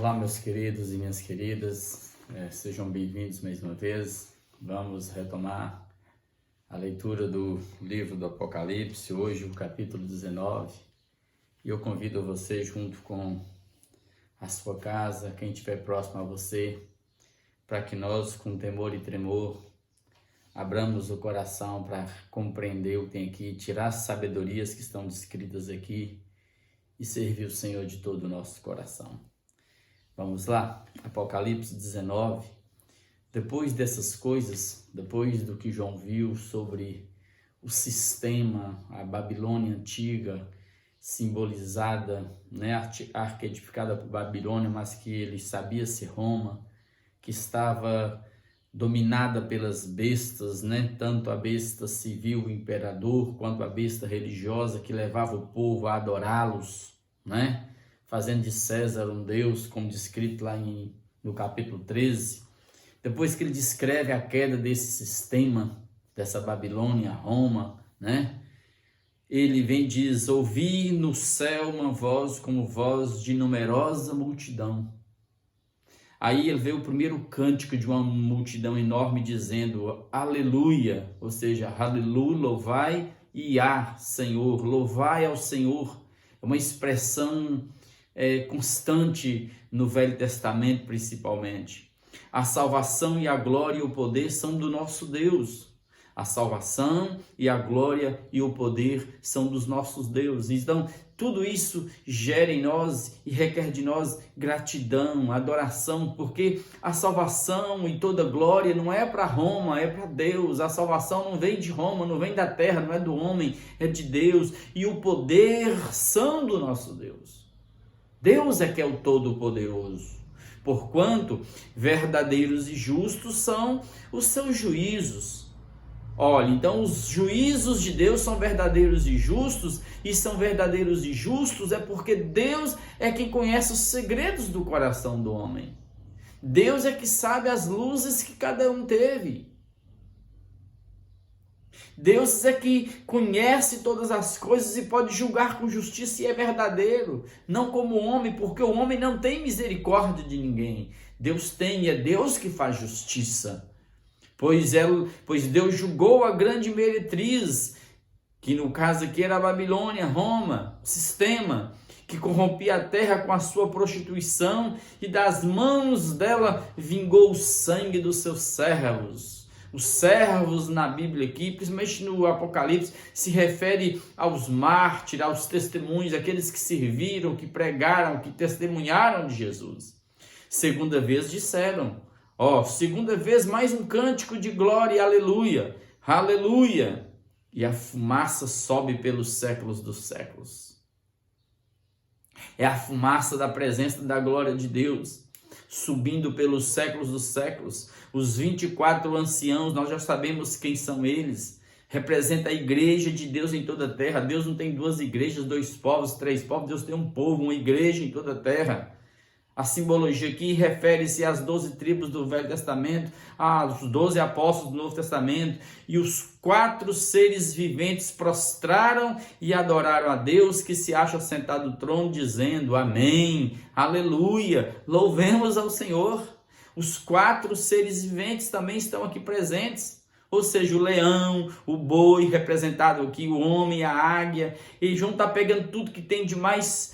Olá, meus queridos e minhas queridas, sejam bem-vindos mais uma vez. Vamos retomar a leitura do livro do Apocalipse, hoje o capítulo 19, e eu convido você, junto com a sua casa, quem estiver próximo a você, para que nós, com temor e tremor, abramos o coração para compreender o que tem aqui, tirar as sabedorias que estão descritas aqui e servir o Senhor de todo o nosso coração. Vamos lá, Apocalipse 19. Depois dessas coisas, depois do que João viu sobre o sistema, a Babilônia antiga, simbolizada, arquetificada por Babilônia, mas que ele sabia ser Roma, que estava dominada pelas bestas, tanto a besta civil, o imperador, quanto a besta religiosa que levava o povo a adorá-los, fazendo de César um deus, como descrito lá no capítulo 13. Depois que ele descreve a queda desse sistema, dessa Babilônia, Roma, ele vem e diz: ouvi no céu uma voz como voz de numerosa multidão. Aí ele vê o primeiro cântico de uma multidão enorme dizendo aleluia, ou seja, aleluia, louvai Iá, Senhor, louvai ao Senhor. É uma expressão constante no Velho Testamento, principalmente. A salvação e a glória e o poder são do nosso Deus. A salvação e a glória e o poder são dos nossos deuses. Então, tudo isso gera em nós e requer de nós gratidão, adoração, porque a salvação e toda glória não é para Roma, é para Deus. A salvação não vem de Roma, não vem da terra, não é do homem, é de Deus. E o poder são do nosso Deus. Deus é que é o Todo-Poderoso. Porquanto verdadeiros e justos são os seus juízos. Olha, então os juízos de Deus são verdadeiros e justos, e são verdadeiros e justos é porque Deus é quem conhece os segredos do coração do homem. Deus é que sabe as luzes que cada um teve. Deus é que conhece todas as coisas e pode julgar com justiça e é verdadeiro, não como o homem, porque o homem não tem misericórdia de ninguém. Deus tem, e é Deus que faz justiça. Pois Deus julgou a grande meretriz, que no caso aqui era a Babilônia, Roma, sistema, que corrompia a terra com a sua prostituição, e das mãos dela vingou o sangue dos seus servos. Os servos na Bíblia aqui, principalmente no Apocalipse, se refere aos mártires, aos testemunhos, aqueles que serviram, que pregaram, que testemunharam de Jesus. Segunda vez disseram, segunda vez mais um cântico de glória, aleluia, aleluia. E a fumaça sobe pelos séculos dos séculos. É a fumaça da presença da glória de Deus, subindo pelos séculos dos séculos. Os 24 anciãos, nós já sabemos quem são eles. Representa a igreja de Deus em toda a terra. Deus não tem duas igrejas, dois povos, três povos. Deus tem um povo, uma igreja em toda a terra. A simbologia aqui refere-se às 12 tribos do Velho Testamento, aos 12 apóstolos do Novo Testamento, e os 4 seres viventes prostraram e adoraram a Deus que se acha sentado no trono, dizendo amém, aleluia, louvemos ao Senhor. Os 4 seres viventes também estão aqui presentes, ou seja, o leão, o boi, representado aqui, o homem, a águia, e João está pegando tudo que tem de mais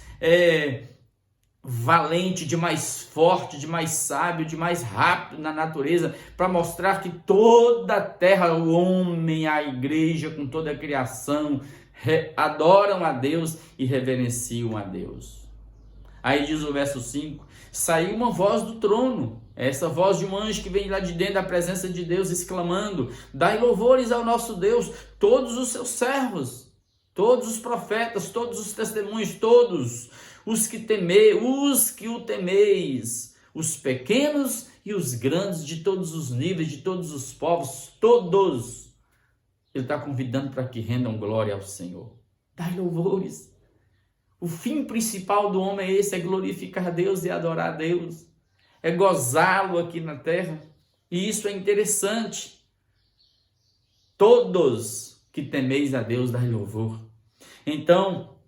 valente, de mais forte, de mais sábio, de mais rápido na natureza, para mostrar que toda a terra, o homem, a igreja, com toda a criação, adoram a Deus e reverenciam a Deus. Aí diz o verso 5, saiu uma voz do trono, essa voz de um anjo que vem lá de dentro da presença de Deus, exclamando, dai louvores ao nosso Deus, todos os seus servos, todos os profetas, todos os testemunhos, todos os que o temeis, os pequenos e os grandes, de todos os níveis, de todos os povos, todos. Ele está convidando para que rendam glória ao Senhor. Dai louvores. O fim principal do homem é esse, é glorificar a Deus e adorar a Deus. É gozá-lo aqui na terra. E isso é interessante. Todos que temeis a Deus, dai louvor. Então,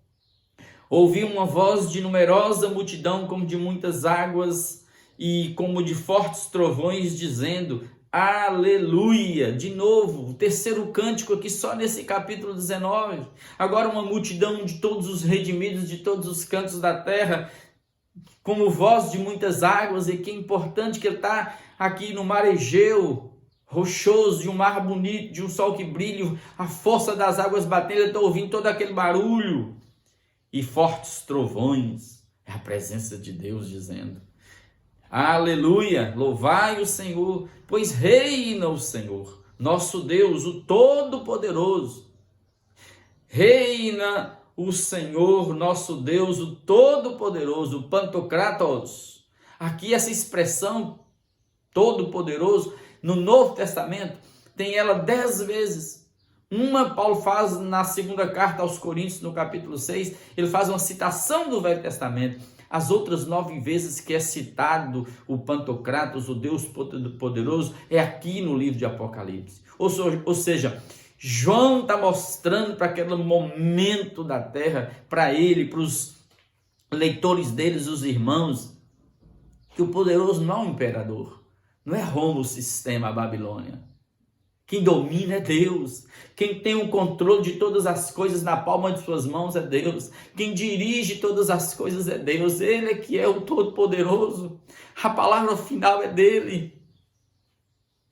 Ouvi uma voz de numerosa multidão, como de muitas águas e como de fortes trovões, dizendo: Aleluia! De novo, o terceiro cântico aqui só nesse capítulo 19. Agora uma multidão de todos os redimidos de todos os cantos da terra, como voz de muitas águas. E que é importante que ele está aqui no mar Egeu, rochoso, de um mar bonito, de um sol que brilha, a força das águas batendo. Eu estou ouvindo todo aquele barulho. E fortes trovões, é a presença de Deus dizendo: Aleluia, louvai o Senhor, pois reina o Senhor, nosso Deus, o Todo-Poderoso. Reina o Senhor, nosso Deus, o Todo-Poderoso, o Pantocratos. Aqui essa expressão, Todo-Poderoso, no Novo Testamento, tem ela 10 vezes. Uma Paulo faz na segunda carta aos Coríntios, no capítulo 6, ele faz uma citação do Velho Testamento. As outras 9 vezes que é citado o Pantocratos, o Deus Poderoso, é aqui no livro de Apocalipse. Ou seja, João está mostrando para aquele momento da terra, para ele, para os leitores deles, os irmãos, que o poderoso não é um imperador, não é Roma o sistema, a Babilônia. Quem domina é Deus. Quem tem o controle de todas as coisas na palma de suas mãos é Deus. Quem dirige todas as coisas é Deus. Ele é que é o Todo-Poderoso. A palavra final é dele.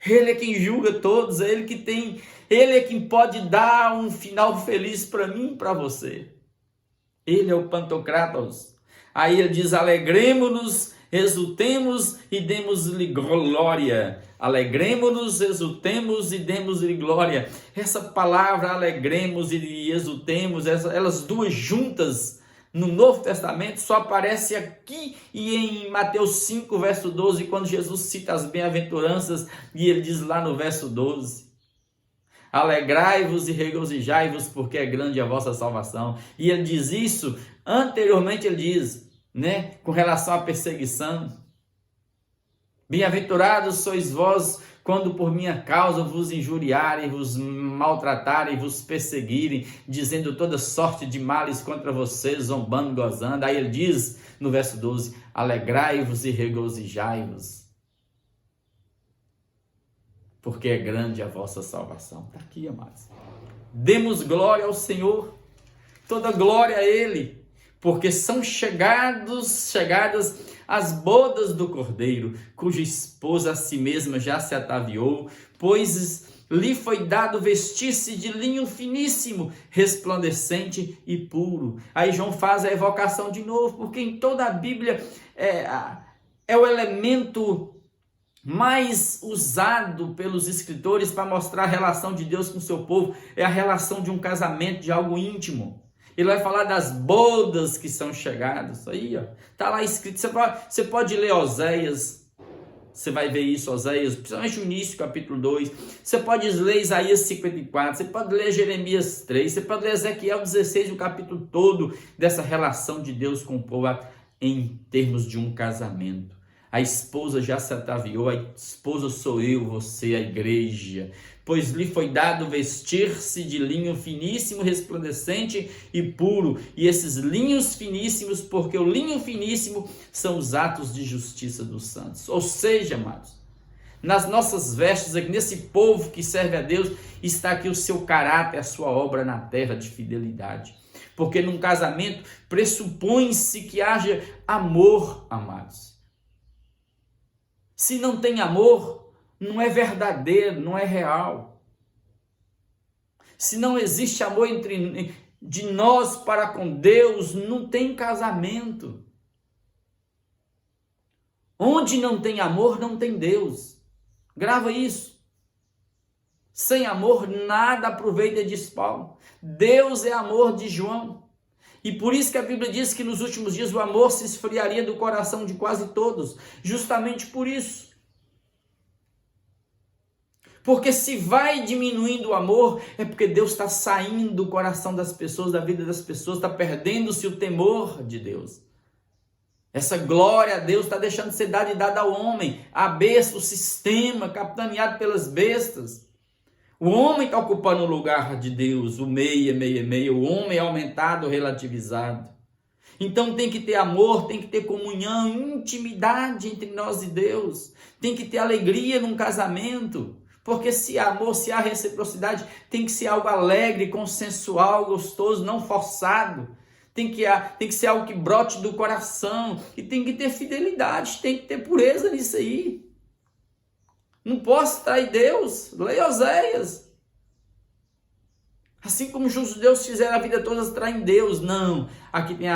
Ele é quem julga todos. Ele é quem pode dar um final feliz para mim e para você. Ele é o Pantocratos. Aí ele diz: alegremos-nos, exultemos e demos-lhe glória. Alegremos-nos, exultemos e demos-lhe glória. Essa palavra alegremos e exultemos, elas duas juntas no Novo Testamento só aparece aqui e em Mateus 5, verso 12, quando Jesus cita as bem-aventuranças e ele diz lá no verso 12: alegrai-vos e regozijai-vos, porque é grande a vossa salvação. E ele diz isso, anteriormente ele diz, com relação à perseguição: bem-aventurados sois vós quando por minha causa vos injuriarem, vos maltratarem, vos perseguirem, dizendo toda sorte de males contra vocês, zombando, gozando. Aí ele diz no verso 12: alegrai-vos e regozijai-vos, porque é grande a vossa salvação. Está aqui, amados. Demos glória ao Senhor, toda glória a Ele, porque são chegadas as bodas do Cordeiro, cuja esposa a si mesma já se ataviou, pois lhe foi dado vestir-se de linho finíssimo, resplandecente e puro. Aí João faz a evocação de novo, porque em toda a Bíblia é o elemento mais usado pelos escritores para mostrar a relação de Deus com o seu povo. É a relação de um casamento, de algo íntimo. Ele vai falar das bodas que são chegadas. Aí, ó, tá lá escrito. Você pode ler Oséias, você vai ver isso, Oséias, principalmente o início, capítulo 2. Você pode ler Isaías 54, você pode ler Jeremias 3, você pode ler Ezequiel 16, o capítulo todo dessa relação de Deus com o povo em termos de um casamento. A esposa já se ataviou, a esposa sou eu, você, a igreja. Pois lhe foi dado vestir-se de linho finíssimo, resplandecente e puro. E esses linhos finíssimos, porque o linho finíssimo são os atos de justiça dos santos. Ou seja, amados, nas nossas vestes, aqui nesse povo que serve a Deus, está aqui o seu caráter, a sua obra na terra de fidelidade. Porque num casamento pressupõe-se que haja amor, amados. Se não tem amor, não é verdadeiro, não é real. Se não existe amor de nós para com Deus, não tem casamento. Onde não tem amor, não tem Deus. Grava isso. Sem amor, nada aproveita, diz Paulo. Deus é amor, de João. E por isso que a Bíblia diz que nos últimos dias o amor se esfriaria do coração de quase todos. Justamente por isso. Porque se vai diminuindo o amor, é porque Deus está saindo do coração das pessoas, da vida das pessoas, está perdendo-se o temor de Deus. Essa glória a Deus está deixando de ser dada e dada ao homem. A besta, o sistema, capitaneado pelas bestas. O homem está ocupando o lugar de Deus, o meia. O homem é aumentado, relativizado. Então tem que ter amor, tem que ter comunhão, intimidade entre nós e Deus. Tem que ter alegria num casamento. Porque se há amor, se há reciprocidade, tem que ser algo alegre, consensual, gostoso, não forçado. Tem que ser algo que brote do coração. E tem que ter fidelidade, tem que ter pureza nisso aí. Não posso trair Deus. Leia Oséias. Assim como os judeus fizeram a vida toda traindo Deus. Não. Aqui tem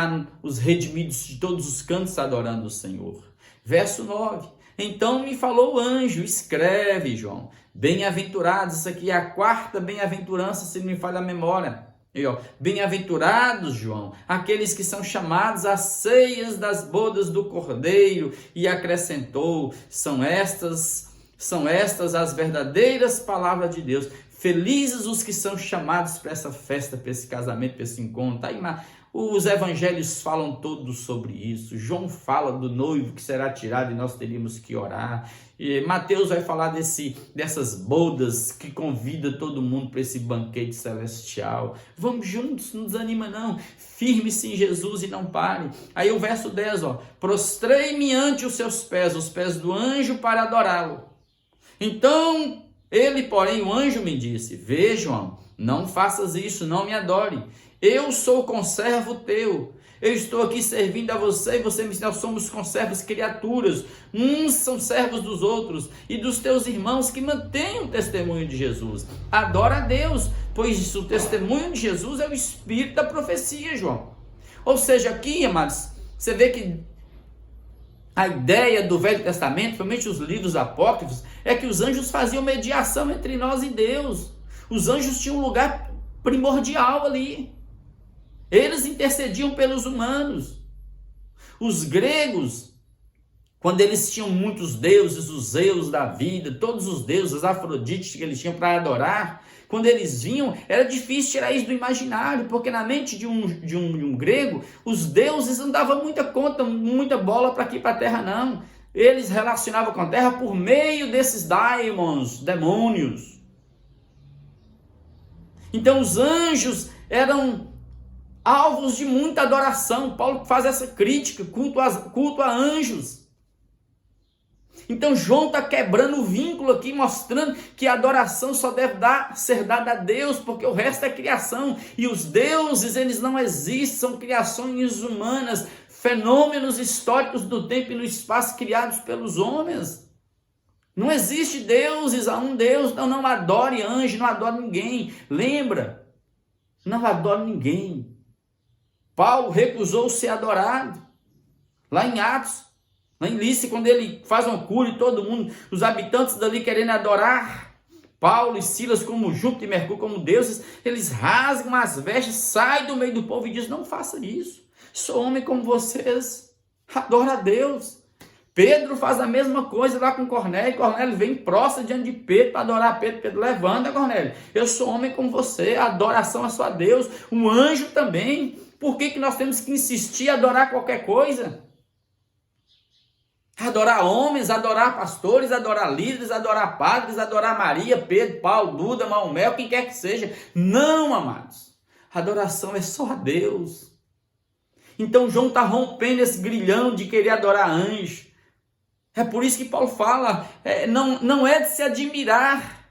os redimidos de todos os cantos adorando o Senhor. Verso 9. Então me falou o anjo, escreve, João. Bem-aventurados, isso aqui é a quarta bem-aventurança, se não me falha a memória. Bem-aventurados, João, aqueles que são chamados às ceias das bodas do Cordeiro. E acrescentou, são estas as verdadeiras palavras de Deus. Felizes os que são chamados para essa festa, para esse casamento, para esse encontro. Tá aí, os evangelhos falam todos sobre isso. João fala do noivo que será tirado e nós teríamos que orar. E Mateus vai falar dessas bodas que convida todo mundo para esse banquete celestial. Vamos juntos, não desanima não. Firme-se em Jesus e não pare. Aí o verso 10, prostrei-me ante os seus pés, os pés do anjo, para adorá-lo. Então ele, porém, o anjo me disse, vê, João, não faças isso, não me adore. Eu sou conservo teu. Eu estou aqui servindo a você e você me ensina, nós somos conservos, criaturas. Uns são servos dos outros e dos teus irmãos que mantêm o testemunho de Jesus. Adora a Deus, pois o testemunho de Jesus é o espírito da profecia, João. Ou seja, aqui, amados, você vê que a ideia do Velho Testamento, principalmente os livros apócrifos, é que os anjos faziam mediação entre nós e Deus. Os anjos tinham um lugar primordial ali. Eles intercediam pelos humanos. Os gregos, quando eles tinham muitos deuses, os Zeus da vida, todos os deuses, Afrodite que eles tinham para adorar, quando eles vinham, era difícil tirar isso do imaginário, porque na mente de um grego, os deuses não davam muita conta, muita bola para aqui, para a terra, não. Eles relacionavam com a terra por meio desses demônios. Então os anjos eram alvos de muita adoração. Paulo faz essa crítica, culto a anjos. Então João está quebrando o vínculo aqui, mostrando que a adoração só deve ser dada a Deus, porque o resto é criação. E os deuses, eles não existem, são criações humanas, fenômenos históricos do tempo e no espaço criados pelos homens. Não existe deuses, há um Deus. Não adore anjo, não adore ninguém. Lembra? Não adore ninguém. Paulo recusou ser adorado. Lá em Atos, lá em Lícia, quando ele faz uma cura e todo mundo, os habitantes dali querendo adorar Paulo e Silas como Júpiter e Mercúrio como deuses, eles rasgam as vestes, saem do meio do povo e dizem, não faça isso. Sou homem como vocês. Adora a Deus. Pedro faz a mesma coisa lá com Cornélio. Cornélio vem prostra diante de Pedro para adorar Pedro. Pedro, levanta, Cornélio. Eu sou homem como você. A adoração é só a Deus. Um anjo também. Por que nós temos que insistir em adorar qualquer coisa? Adorar homens, adorar pastores, adorar líderes, adorar padres, adorar Maria, Pedro, Paulo, Buda, Maomé, quem quer que seja. Não, amados. Adoração é só a Deus. Então João está rompendo esse grilhão de querer adorar anjo. É por isso que Paulo fala, não é de se admirar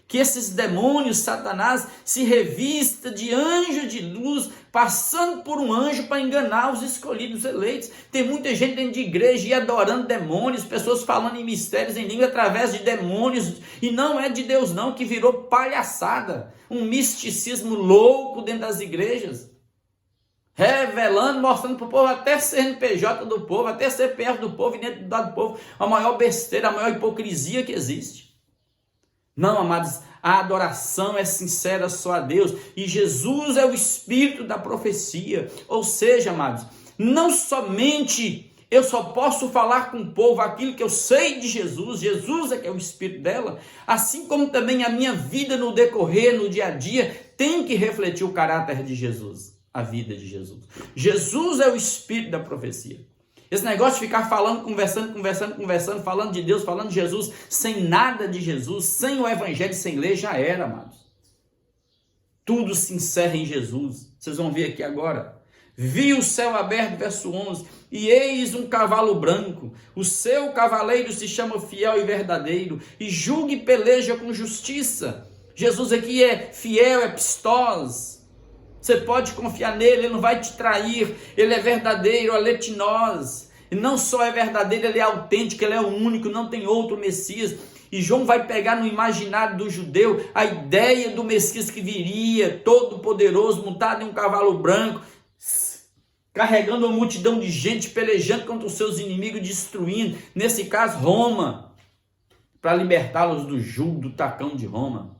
que esses demônios, Satanás, se revista de anjo de luz, passando por um anjo para enganar os escolhidos eleitos. Tem muita gente dentro de igreja e adorando demônios, pessoas falando em mistérios em língua através de demônios, e não é de Deus não, que virou palhaçada, um misticismo louco dentro das igrejas. Revelando, mostrando para o povo, até CNPJ do povo, até CPF do povo, identidade do povo, a maior besteira, a maior hipocrisia que existe. Não, amados, a adoração é sincera só a Deus, e Jesus é o espírito da profecia. Ou seja, amados, não somente eu só posso falar com o povo aquilo que eu sei de Jesus, Jesus é que é o espírito dela, assim como também a minha vida no decorrer, no dia a dia, tem que refletir o caráter de Jesus. A vida de Jesus. Jesus é o espírito da profecia. Esse negócio de ficar falando, conversando, falando de Deus, falando de Jesus, sem nada de Jesus, sem o evangelho, sem ler, já era, amados. Tudo se encerra em Jesus. Vocês vão ver aqui agora. Vi o céu aberto, verso 11, e eis um cavalo branco. O seu cavaleiro se chama Fiel e Verdadeiro, e julga e peleja com justiça. Jesus aqui é fiel, é pistos. Você pode confiar nele, ele não vai te trair. Ele é verdadeiro, aletinós. E não só é verdadeiro, ele é autêntico, ele é o único, não tem outro Messias. E João vai pegar no imaginário do judeu a ideia do Messias que viria, todo poderoso, montado em um cavalo branco, carregando uma multidão de gente, pelejando contra os seus inimigos, destruindo, nesse caso Roma, para libertá-los do jugo, do tacão de Roma.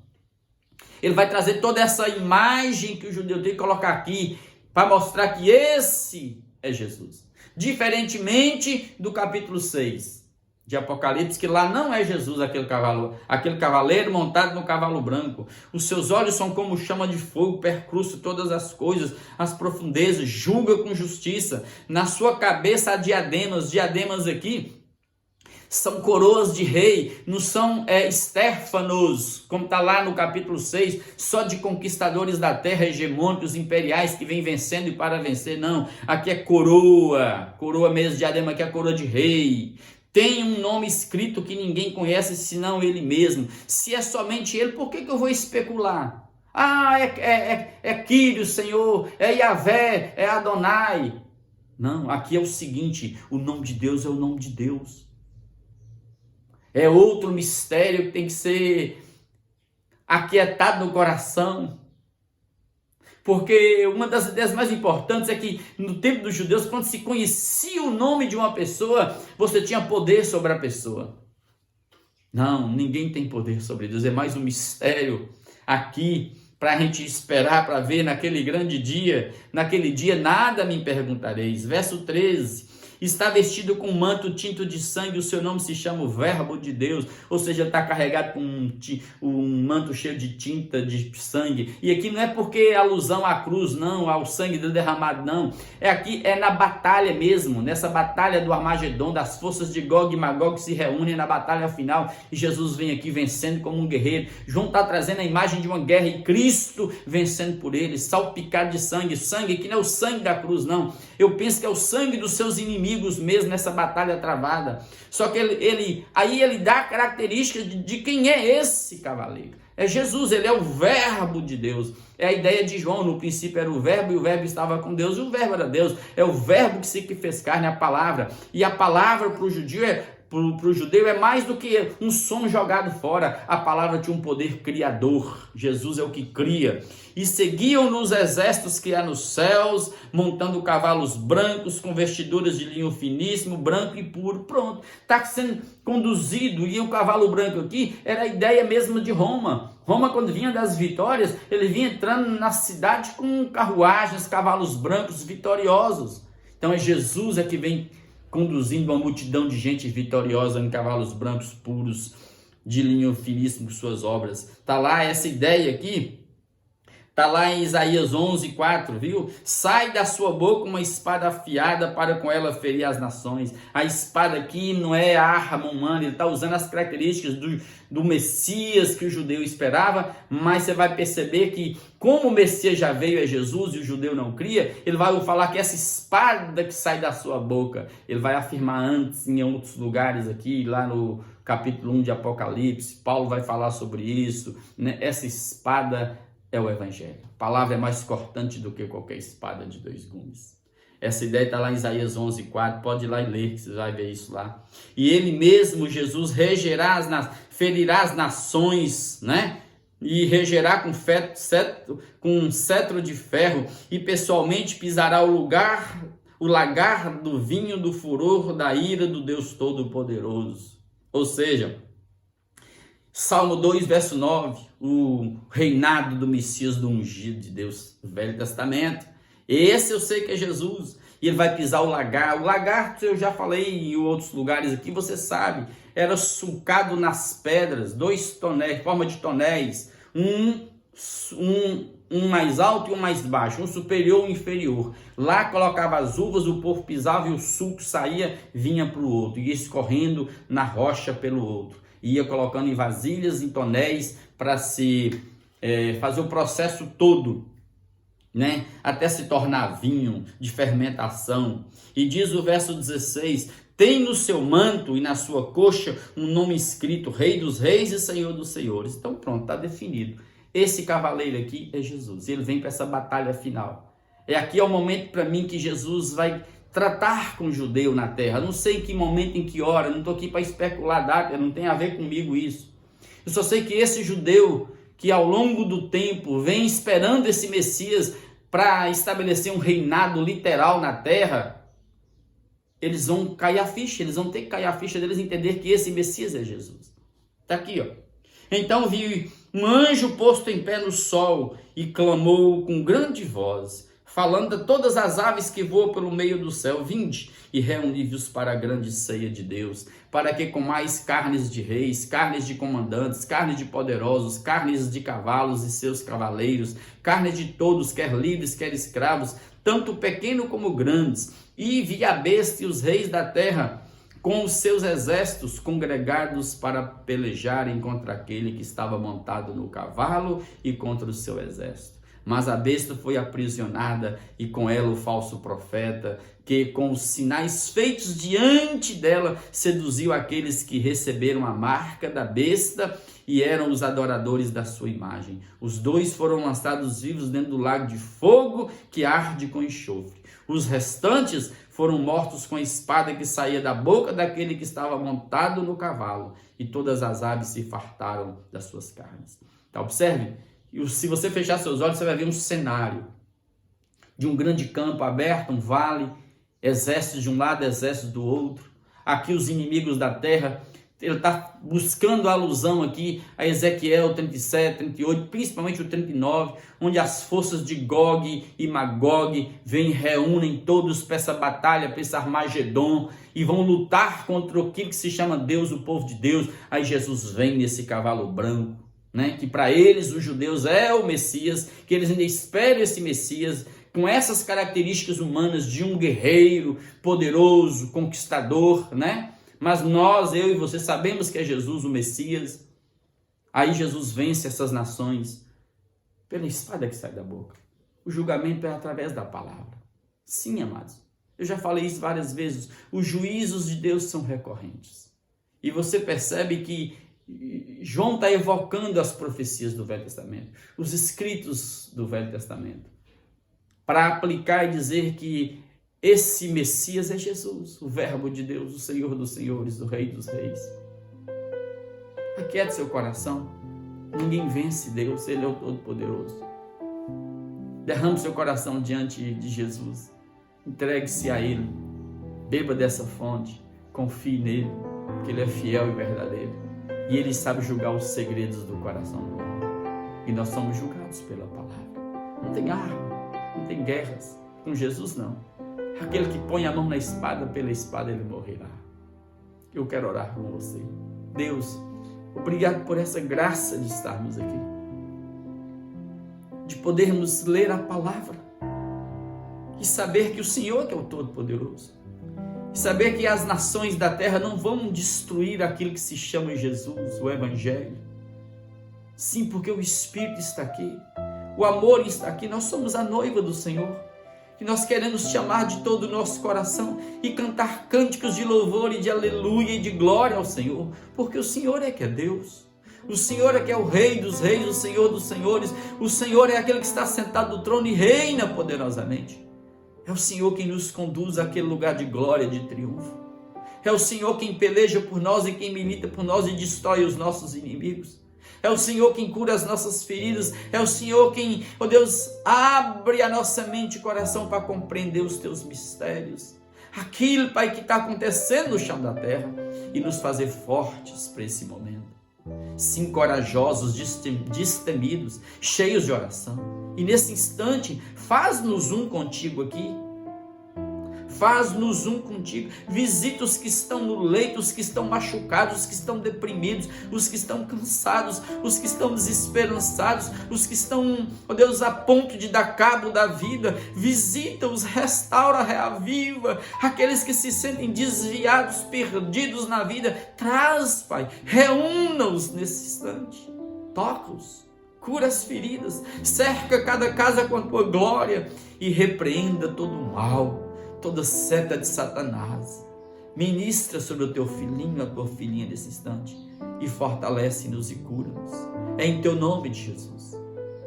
Ele vai trazer toda essa imagem que o judeu tem que colocar aqui, para mostrar que esse é Jesus. Diferentemente do capítulo 6 de Apocalipse, que lá não é Jesus aquele cavaleiro montado no cavalo branco. Os seus olhos são como chama de fogo, percruce todas as coisas, as profundezas, julga com justiça. Na sua cabeça há diademas aqui são coroas de rei, não são estérfanos, como está lá no capítulo 6, só de conquistadores da terra, hegemônicos, imperiais, que vêm vencendo e para vencer, não. Aqui é coroa mesmo, diadema, aqui é a coroa de rei. Tem um nome escrito que ninguém conhece, senão ele mesmo. Se é somente ele, por que eu vou especular? É Quírios, Senhor, é Yahvé, é Adonai. Não, aqui é o seguinte, o nome de Deus é o nome de Deus. É outro mistério que tem que ser aquietado no coração. Porque uma das ideias mais importantes é que no tempo dos judeus, quando se conhecia o nome de uma pessoa, você tinha poder sobre a pessoa. Não, ninguém tem poder sobre Deus. É mais um mistério aqui para a gente esperar, para ver naquele grande dia. Naquele dia nada me perguntareis. Verso 13. Está vestido com um manto tinto de sangue, o seu nome se chama o Verbo de Deus, ou seja, está carregado com um manto cheio de tinta, de sangue. E aqui não é porque é alusão à cruz, não, ao sangue dele derramado, não. Aqui é na batalha mesmo, nessa batalha do Armagedon, das forças de Gog e Magog se reúnem na batalha final, e Jesus vem aqui vencendo como um guerreiro. João está trazendo a imagem de uma guerra e Cristo vencendo por ele, salpicado de sangue que não é o sangue da cruz, não. Eu penso que é o sangue dos seus inimigos mesmo nessa batalha travada. Só que ele dá a característica de quem é esse cavaleiro. É Jesus, ele é o Verbo de Deus. É a ideia de João, no princípio era o Verbo e o Verbo estava com Deus e o Verbo era Deus. É o Verbo que se fez carne, a palavra. E a palavra para o judeu é mais do que um som jogado fora. A palavra tinha um poder criador. Jesus é o que cria. E seguiam-no os exércitos que há nos céus, montando cavalos brancos, com vestiduras de linho finíssimo, branco e puro. Pronto, está sendo conduzido. E o cavalo branco aqui era a ideia mesmo de Roma. Roma, quando vinha das vitórias, ele vinha entrando na cidade com carruagens, cavalos brancos vitoriosos. Então é Jesus que vem conduzindo uma multidão de gente vitoriosa em cavalos brancos puros, de linho finíssimo, suas obras. Está lá essa ideia aqui. Está lá em Isaías 11:4, viu? Sai da sua boca uma espada afiada para com ela ferir as nações. A espada aqui não é a arma humana, ele está usando as características do Messias que o judeu esperava, mas você vai perceber que como o Messias já veio, é Jesus, e o judeu não cria, ele vai falar que essa espada que sai da sua boca, ele vai afirmar antes em outros lugares aqui, lá no capítulo 1 de Apocalipse, Paulo vai falar sobre isso, né? Essa espada é o Evangelho. A palavra é mais cortante do que qualquer espada de dois gumes. Essa ideia está lá em Isaías 11:4. Pode ir lá e ler, que você vai ver isso lá. E ele mesmo, Jesus, ferirá as nações, né? E regerá com cetro de ferro, e pessoalmente pisará o lagar do vinho do furor da ira do Deus Todo-Poderoso. Ou seja, Salmo 2, verso 9, o reinado do Messias, do ungido de Deus, do Velho Testamento. Esse eu sei que é Jesus. E ele vai pisar o lagar. O lagar, eu já falei em outros lugares aqui, você sabe, era sulcado nas pedras, 2 tonéis, forma de tonéis, um mais alto e um mais baixo, um superior e um inferior. Lá colocava as uvas, o povo pisava e o suco saía, vinha para o outro, ia escorrendo na rocha pelo outro. Ia colocando em vasilhas, em tonéis, para se fazer o processo todo né? Até se tornar vinho de fermentação. E diz o verso 16: tem no seu manto e na sua coxa um nome escrito, Rei dos Reis e Senhor dos Senhores. Então pronto, está definido. Esse cavaleiro aqui é Jesus. Ele vem para essa batalha final. Aqui é o momento para mim que Jesus vai tratar com o judeu na terra. Não sei em que momento, em que hora, não estou aqui para especular data, não tem a ver comigo isso. Eu só sei que esse judeu que ao longo do tempo vem esperando esse Messias para estabelecer um reinado literal na terra, eles vão cair a ficha, eles vão ter que cair a ficha deles entender que esse Messias é Jesus. Está aqui, ó. Então vi um anjo posto em pé no sol e clamou com grande voz, falando a todas as aves que voam pelo meio do céu: vinde e reuni-vos para a grande ceia de Deus, para que comais carnes de reis, carnes de comandantes, carnes de poderosos, carnes de cavalos e seus cavaleiros, carnes de todos, quer livres, quer escravos, tanto pequeno como grandes. E vi a besta e os reis da terra com os seus exércitos congregados para pelejarem contra aquele que estava montado no cavalo e contra o seu exército. Mas a besta foi aprisionada e com ela o falso profeta, que com os sinais feitos diante dela seduziu aqueles que receberam a marca da besta e eram os adoradores da sua imagem. Os dois foram lançados vivos dentro do lago de fogo que arde com enxofre. Os restantes foram mortos com a espada que saía da boca daquele que estava montado no cavalo, e todas as aves se fartaram das suas carnes. Então, observe, se você fechar seus olhos, você vai ver um cenário de um grande campo aberto, um vale, exércitos de um lado, exércitos do outro. Aqui os inimigos da terra. Ele está buscando a alusão aqui a Ezequiel 37, 38, principalmente o 39, onde as forças de Gog e Magog reúnem todos para essa batalha, para esse Armagedon, e vão lutar contra aquilo que se chama Deus, o povo de Deus. Aí Jesus vem nesse cavalo branco, né? Que para eles, os judeus, é o Messias, que eles ainda esperam esse Messias, com essas características humanas de um guerreiro poderoso, conquistador, né? Mas nós, eu e você, sabemos que é Jesus o Messias. Aí Jesus vence essas nações pela espada que sai da boca. O julgamento é através da palavra. Sim, amados. Eu já falei isso várias vezes. Os juízos de Deus são recorrentes. E você percebe que João está evocando as profecias do Velho Testamento, os escritos do Velho Testamento, para aplicar e dizer que esse Messias é Jesus, o Verbo de Deus, o Senhor dos Senhores, o Rei dos Reis. Aquiete seu coração. Ninguém vence Deus, Ele é o Todo-Poderoso. Derrame seu coração diante de Jesus. Entregue-se a Ele. Beba dessa fonte. Confie nele, porque Ele é fiel e verdadeiro. E Ele sabe julgar os segredos do coração do homem. E nós somos julgados pela palavra. Não tem arma, não tem guerras. Com Jesus não. Aquele que põe a mão na espada, pela espada ele morrerá. Eu quero orar com você. Deus, obrigado por essa graça de estarmos aqui, de podermos ler a palavra e saber que o Senhor que é o Todo-Poderoso, e saber que as nações da terra não vão destruir aquilo que se chama Jesus, o Evangelho. Sim, porque o Espírito está aqui, o amor está aqui, nós somos a noiva do Senhor. Que nós queremos te amar de todo o nosso coração e cantar cânticos de louvor e de aleluia e de glória ao Senhor, porque o Senhor é que é Deus, o Senhor é que é o Rei dos Reis, o Senhor dos Senhores, o Senhor é aquele que está sentado no trono e reina poderosamente. É o Senhor quem nos conduz àquele lugar de glória, de triunfo. É o Senhor quem peleja por nós e quem milita por nós e destrói os nossos inimigos. É o Senhor quem cura as nossas feridas. É o Senhor quem, ó Deus, abre a nossa mente e coração para compreender os teus mistérios. Aquilo, Pai, que está acontecendo no chão da terra e nos fazer fortes para esse momento. Sim, corajosos, destemidos, cheios de oração. E nesse instante, faz-nos um contigo aqui. Faz-nos um contigo. Visita os que estão no leito, os que estão machucados, os que estão deprimidos, os que estão cansados, os que estão desesperançados, os que estão, ó Deus, a ponto de dar cabo da vida. Visita-os, restaura, reaviva. Aqueles que se sentem desviados, perdidos na vida, traz, Pai, reúna-os nesse instante. Toca-os cura as feridas, cerca cada casa com a tua glória e repreenda todo o mal, toda seta de Satanás. Ministra sobre o teu filhinho, a tua filhinha nesse instante e fortalece-nos e cura-nos. É em teu nome de Jesus,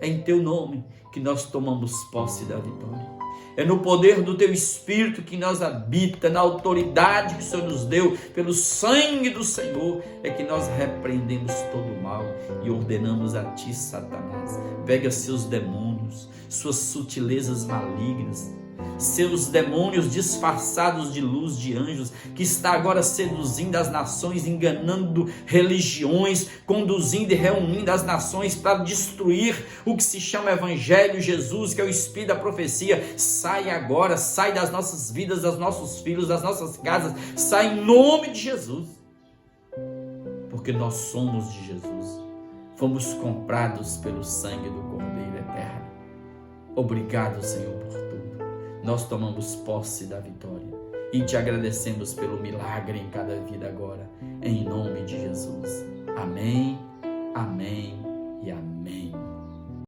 é em teu nome que nós tomamos posse da vitória. É no poder do teu Espírito que nós habita, na autoridade que o Senhor nos deu, pelo sangue do Senhor, é que nós repreendemos todo o mal e ordenamos a ti, Satanás, pega seus demônios, suas sutilezas malignas, seus demônios disfarçados de luz de anjos, que está agora seduzindo as nações, enganando religiões, conduzindo e reunindo as nações para destruir o que se chama Evangelho, Jesus, que é o Espírito da profecia. Sai agora, sai das nossas vidas, dos nossos filhos, das nossas casas, sai em nome de Jesus, porque nós somos de Jesus, fomos comprados pelo sangue do Cordeiro eterno. Obrigado, Senhor, por tudo. Nós tomamos posse da vitória e te agradecemos pelo milagre em cada vida agora, em nome de Jesus. Amém, amém.